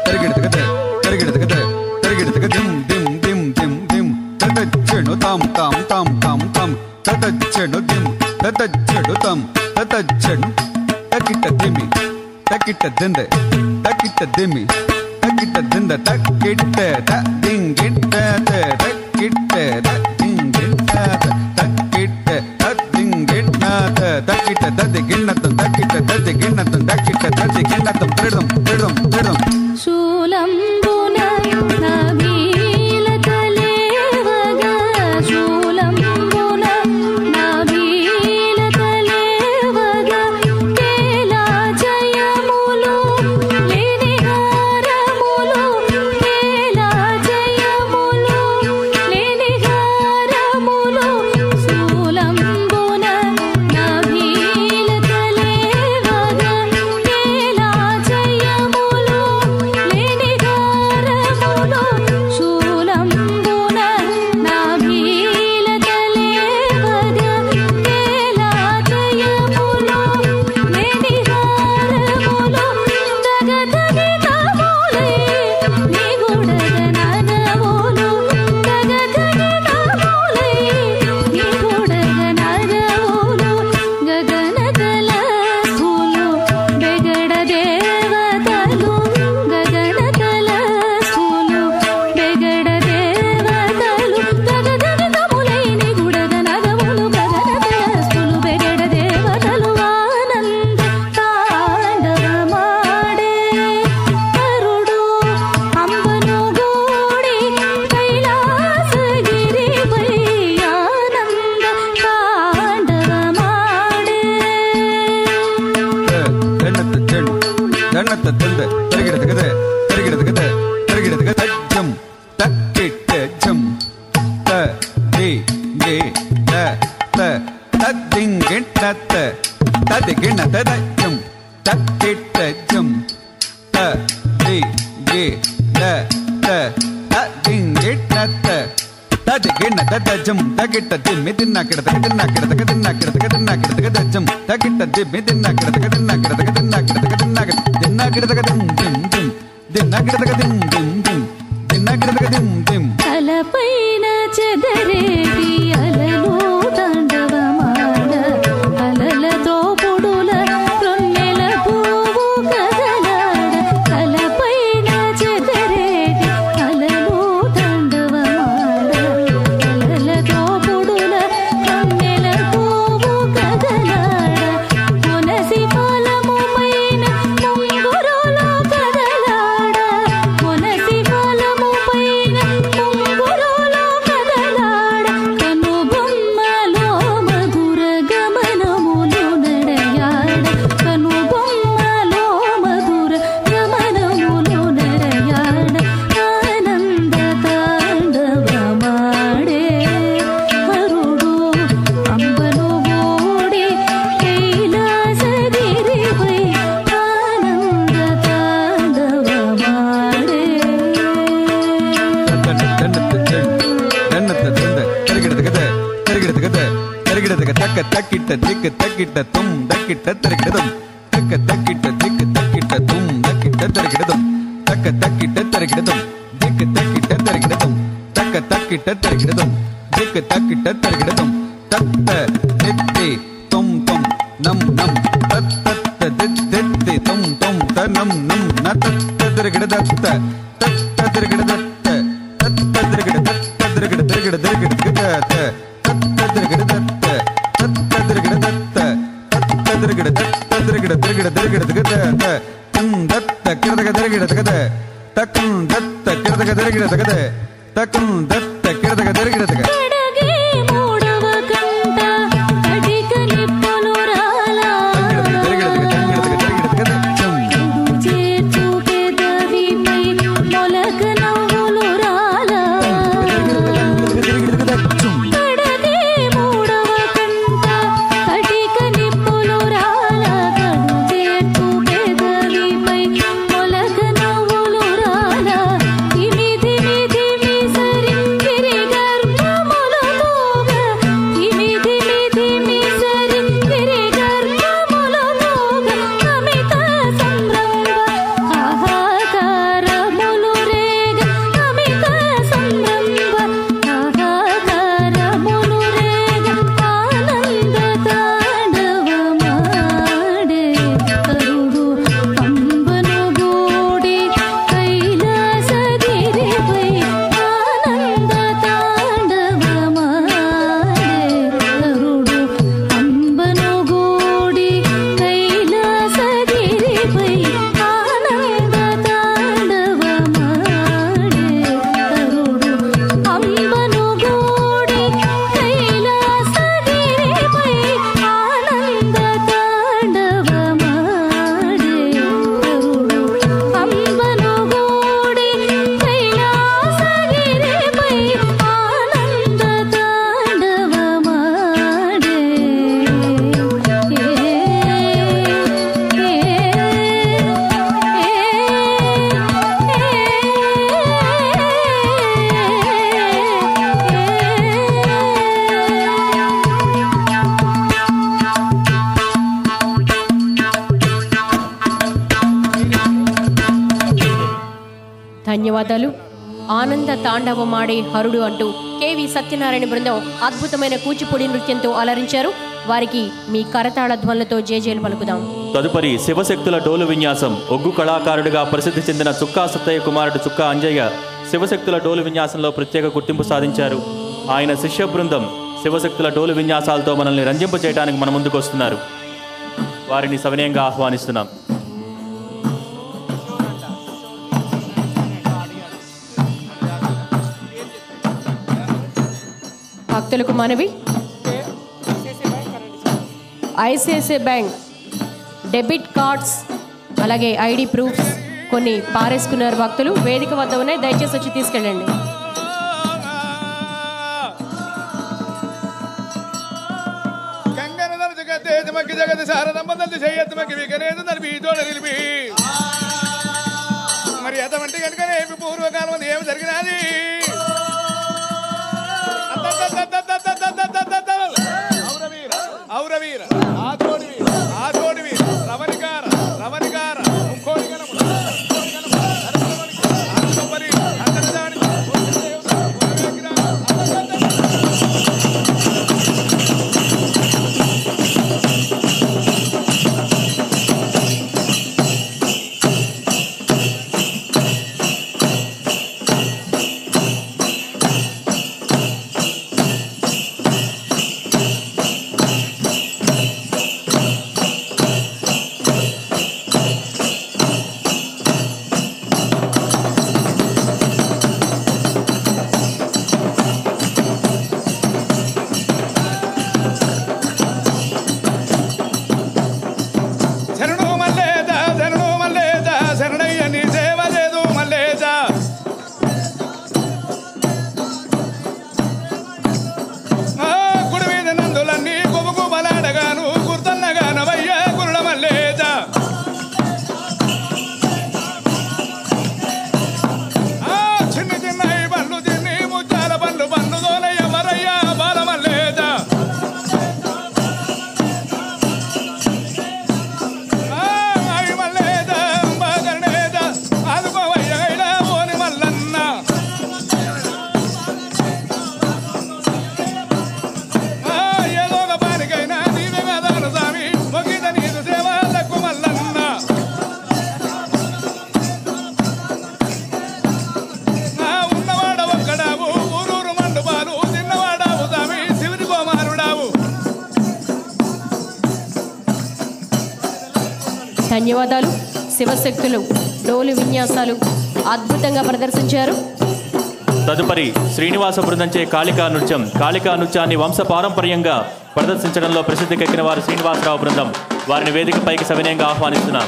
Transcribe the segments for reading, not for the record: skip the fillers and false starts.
తరిగిడతగద తరిగిడతగద తరిగిడతగ దిం దిం దిం దిం దిం తతచ్చను తాం తాం తాం తాం తాం తతచ్చను దిం తతచ్చను తాం తతచ్చను తకిట దిమి తకిట దింద తకిట దిమి తకిట దింద తకిట ద దింగిట ద తకిట ద దింగిట తకిట ద దింగిట తకిట ద దిగిన్నతం తకిట ద దిగిన్నతం తకిట ద దిగిన్నతం త్రిడం త్రిడం త్రిడం శూలంబున నబీల తలేవగ శూలంబున నబీల తలేవగ కేలా జయములు లేని హారములు కేలా జయములు లేని హారములు శూలంబున నబీల తలేవగ కేలా జయములు లేని హారములు శూలంబున నబీల తలేవగ కేలా జయములు లేని హారములు తగదగి తములై నిగుడగ నగములు తగదగి తములై నిగుడగ నగములు గగనతల స్థూలు బెగడ దేవతలు గగనతల స్థూలు బెగడ దేవతలు తగదగి తములై నిగుడగ నగములు గగనతల స్థూలు బెగడ దేవతలు ఆనంద తాండవమాడే అరుడు అంబను గూడి కైలాసగిరిపై ఆనంద తాండవమాడే దండత చెడు దండత దంద తరిగిడతగద తరిగిడతగద తరిగిడతగద జం తకిట జం త ది గే త త తదింగిట త తదిగిన తద జం తకిట జం త ది గే త త తదింగిట త తదిగిన తద జం తకిట దిమ్మి తిన్నాకిడతగ తిన్నాకిడతగ తిన్నాకిడతగ తిన్నాకిడతగ జం తకిట దిమ్మి తిన్నాకిడతగ తిన్నాకిడతగ తిన్నాకిడతగ తిన్నాకిడతగ దిం దిం దిం తిన్నాకిడతగ దిం దిం దిం తిన్నాకిడతగ దిం దిం అలపైన చెదరేటి అలలు తాండవమాడ అలలతో పొడుల రొన్నెల పువ్వు కదలాడ అలపైన చెదరేటి అలలు తాండవమాడ అలలతో పొడుల రొన్నెల పువ్వు కదలాడ కొనసి ఫలము పైన ముంగురులో కదలాడ కొనసి ఫలము పైన ముంగురులో కదలాడ కను బొమ్మలో మధుర గమనములు నడయాడ కను బొమ్మలో మధుర గమనములు నడయాడ ఆనంద తాండవమాడే హరుడు అంబను గూడి కైలాసగిరిపై ఆనంద తాండవమాడే దండత చెడు దండత దంద తరిగిడతగద తరిగిడతగద తరిగిడతగ తక్క తక్కిట దిక్కు తక్కిట తుం దక్కిట తరిగిడదం తక్క తక్కిట దిక్కు తక్కిట తుం దక్కిట తరిగిడదం తక్క తక్కిట తరిగిడదం దిక్కు తక్కిట తరిగిడదం తక్క తక్కిట తరిగిడదం దిక్కు తక్కిట తరిగిడదం తత్త దిత్తి తుం తుం నం నం తత్త దిత్తి తుం తుం త నం నం న తత్త తరిగిడదత్త తత్త తరిగిడదత్త తత్త తరిగిడదత్త తరిగిడ తరిగిడ తరిగిడ తత్త తరిగిడదత్త తత్త తరిగిడదత్త తత్త తరిగిడదత్త తరిగిడ తరిగిడ తరిగిడ తగద తం దత్త కిరదగ తరిగిడ తగద తకం దత్త కిరదగ తరిగిడ తగద తకం దత్త కిరదగ తరిగిడ తగద కడగే మూడవ కంట కటిక నిప్పులు రాలా చేర్చు పెదవిపై మొలక నవ్వులు రాలా కడగే మూడవ కంట కటిక నిప్పులు రాలా చేర్చు పెదవిపై మొలక నవ్వులు రాలా ఇమి దిమి దిమి సరి గిరి గర్భముల ధన్యవాదాలు. ఆనంద తాండవమాడే హరుడు అంటూ కేవి సత్యనారాయణ బృందం అద్భుతమైన కూచిపూడి నృత్యంతో అలరించారు. వారికి మీ కరతాళ ధ్వనులతో జేజేలు పలుకుదాం. తదుపరి శివశక్తుల డోలు విన్యాసం. ఒగ్గు కళాకారుడిగా ప్రసిద్ధి చెందిన చుక్కా సత్తయ్య కుమారుడు చుక్కా అంజయ్య శివశక్తుల డోలు విన్యాసంలో ప్రత్యేక గుర్తింపు సాధించారు. ఆయన శిష్య బృందం శివశక్తుల డోలు విన్యాసాలతో మనల్ని రంజింప చేయడానికి మన ముందుకు వస్తున్నారు. వారిని సవినయంగా ఆహ్వానిస్తున్నాం. భక్తులకు మనవి, ఐసిఐసిఐ బ్యాంక్ డెబిట్ కార్డ్స్ అలాగే ఐడి ప్రూఫ్స్ కొన్ని పారేసుకున్నారు. భక్తులు వేదిక వద్ద ఉన్నాయి, దయచేసి వచ్చి తీసుకెళ్ళండి. మరి అటువంటి కనుక పూర్వకాలం ఏమి జరిగినది? ఔరవీర ఆదోడివీర రవణికార ముక్కోడి ధన్యవాదాలు. శివశక్తులు డోలు విన్యాసాలు అద్భుతంగా ప్రదర్శించారు. తదుపరి శ్రీనివాస బృందంచే కాళికా నృత్యం. కాళికా నృత్యాన్ని వంశ పారంపర్యంగా ప్రదర్శించడంలో ప్రసిద్ధికెక్కిన వారు శ్రీనివాసరావు బృందం. వారిని వేదికపైకి సవినయంగా ఆహ్వానిస్తున్నాం.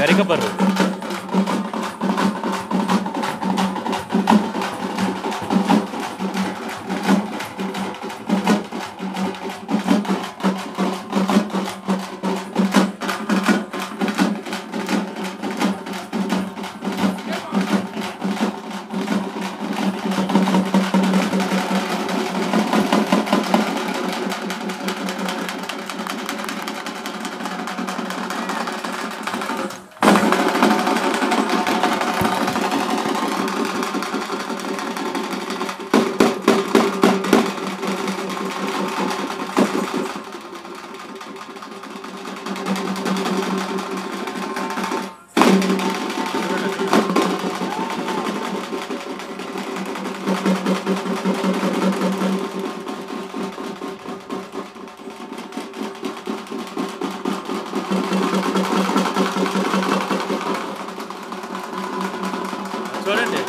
గరికబర్రు. చూడండి.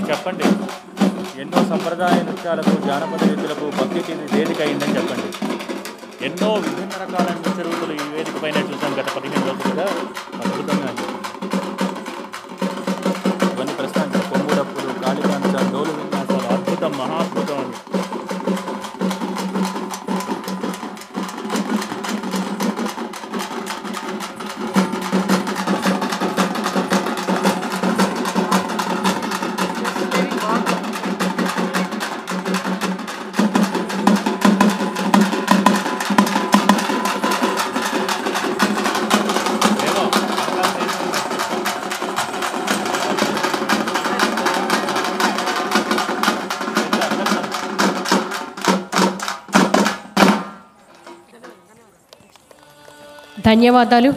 చెప్పండి, ఎన్నో సంప్రదాయ నృత్యాలకు జానపద రీతులకు భక్తికి వేదిక అయిందని చెప్పండి. ఎన్నో విభిన్న రకాల నృత్య రూపులు ఈ వేదిక పైన చూసాం గత 15 రోజులుగా. అద్భుతంగా ఇవన్నీ ప్రస్తుతానికి కొమ్ము డప్పులు, కాళికాంచ, డోలు విన్యాసాలు అద్భుతం, మహాద్భుతం అని. ధన్యవాదాలు.